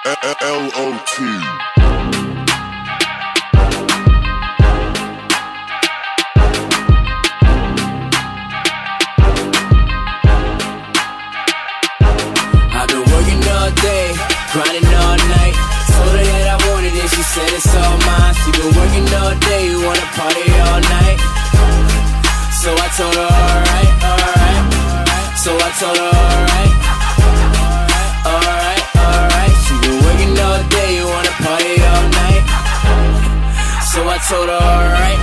L-O-T. Grinding all night, told her that I wanted it, she said it's all mine. She been working all day, wanna party all night. So I told her alright, alright. So I told her alright, alright, alright. She been working all day, wanna party all night. So I told her alright.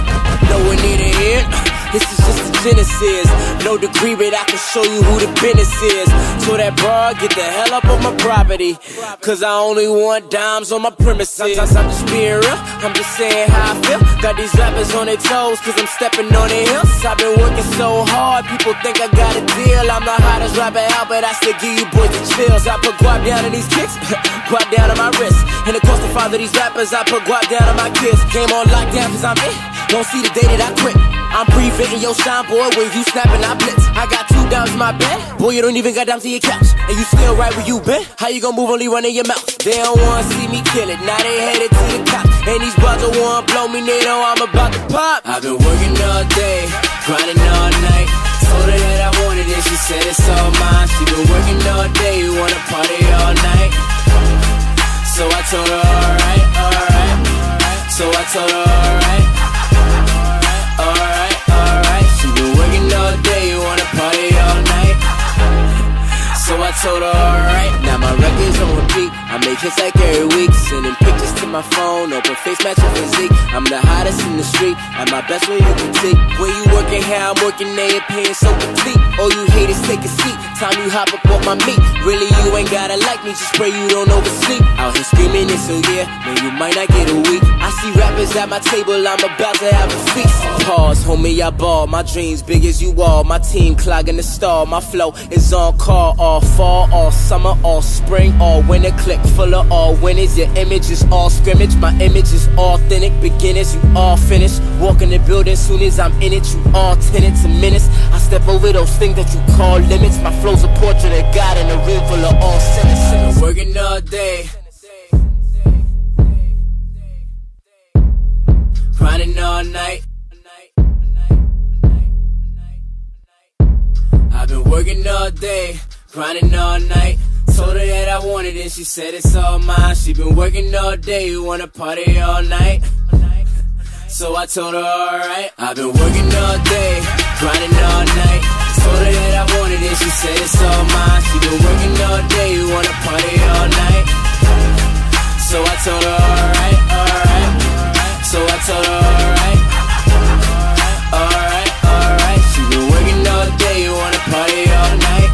No one need to hear. This is just the genesis. No degree, but I can show you who the business is. So that broad, get the hell up on my property, cause I only want dimes on my premises. Sometimes I'm just being real, I'm just saying how I feel. Got these rappers on their toes, cause I'm stepping on their heels. I've been working so hard, people think I got a deal. I'm the hottest rapper out, but I still give you boys the chills. I put guap down in these kicks, guap down on my wrist. And of course to father these rappers, I put guap down on my kids. Came on lockdown cause I'm in, don't see the day that I quit. I'm preventing your shine, boy, when you snapping, I blitz. I got 2 dimes in my bed, boy, you don't even got down to your couch. And you still right where you been, how you gon' move only running your mouth? They don't wanna see me kill it, now they headed to the cops. And these broads don't wanna blow me, they know I'm about to pop. I've been working all day, grinding all night. Told her that I wanted it, she said it's all mine. She been working all day, wanna party all night. So I told her alright, alright. So I told her alright, alright, alright. She been working all day, wanna party all night. So I told her alright. Now my record's on repeat, I make hits like every week. Sending pictures to my phone, open face matching physique. I'm the hottest in the street, at my best when you can see. When you working here, I'm working there, paying so complete. All you haters take a seat, time you hop up on my meat. Really you ain't gotta like me, just pray you don't oversleep. Out here screaming this, so yeah, man you might not get a week. I see rappers at my table, I'm about to have a feast. Pause, homie, I ball, my dreams big as you all. My team clogging the stall, my flow is on call. All fall, all summer, all spring, all winter. Click full of all winners. Your image is all scrimmage, my image is authentic. Beginners, you all finished. Walk in the building, soon as I'm in it, you all tenants and minutes. I step over those things that you call limits. My flow's a portrait of God in a room full of all sinners. I've been working all day, grinding all night. I've been working all day, grinding all night. Told her that I wanted it, she said it's all mine. She been working all day, wanna party all night. So I told her alright. I've been working all day, grinding all night. Told her that I wanted it, she said it's all mine. She been working all day, wanna party all night. So I told her alright, alright. So I told her alright, alright, alright. She been working all day, wanna party all night.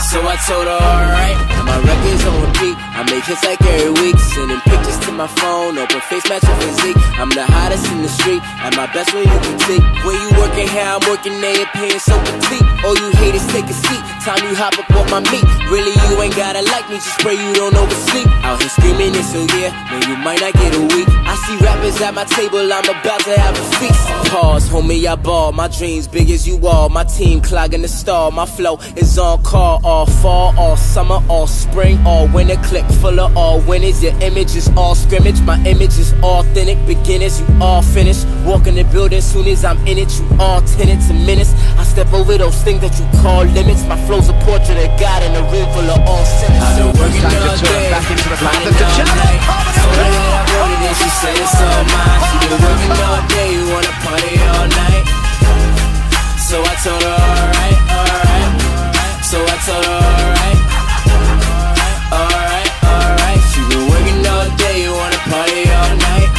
So I told her alright. Now my record's on repeat, I make hits like every week. Sending pictures to my phone, open face matching physique. I'm the hottest in the street, at my best when you can see. When you working here, I'm working there, paying so complete. All you haters take a seat, time you hop up on my meat. Really you ain't gotta like me, just pray you don't oversleep. Out here screaming this, so yeah, man you might not get a week. I see rappers at my table, I'm about to have a feast. Pause, homie, I ball, my dreams big as you all. My team clogging the stall, my flow is on call. All fall, all summer, all spring, all winter. Click full of all winners. Your image is all scrimmage, my image is authentic. Beginners, you all finished. Walk in the building, soon as I'm in it, you all tenants and minutes. I step over those things that you call limits. My flow's a portrait of God in a room full of all sinners. I've been working all day, grinding all night. Told her that I wanted it, she said it's all mine. She been working all day, wanna party all night. So I told her alright, alright. So I told her alright, alright, alright. She been working all day, wanna party all night.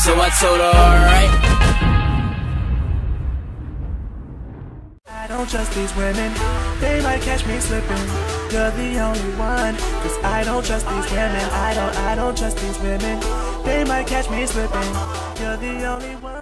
So I told her alright. I don't trust these women, they might catch me slipping. You're the only one, cause I don't trust these women. I don't trust these women, they might catch me slipping. You're the only one.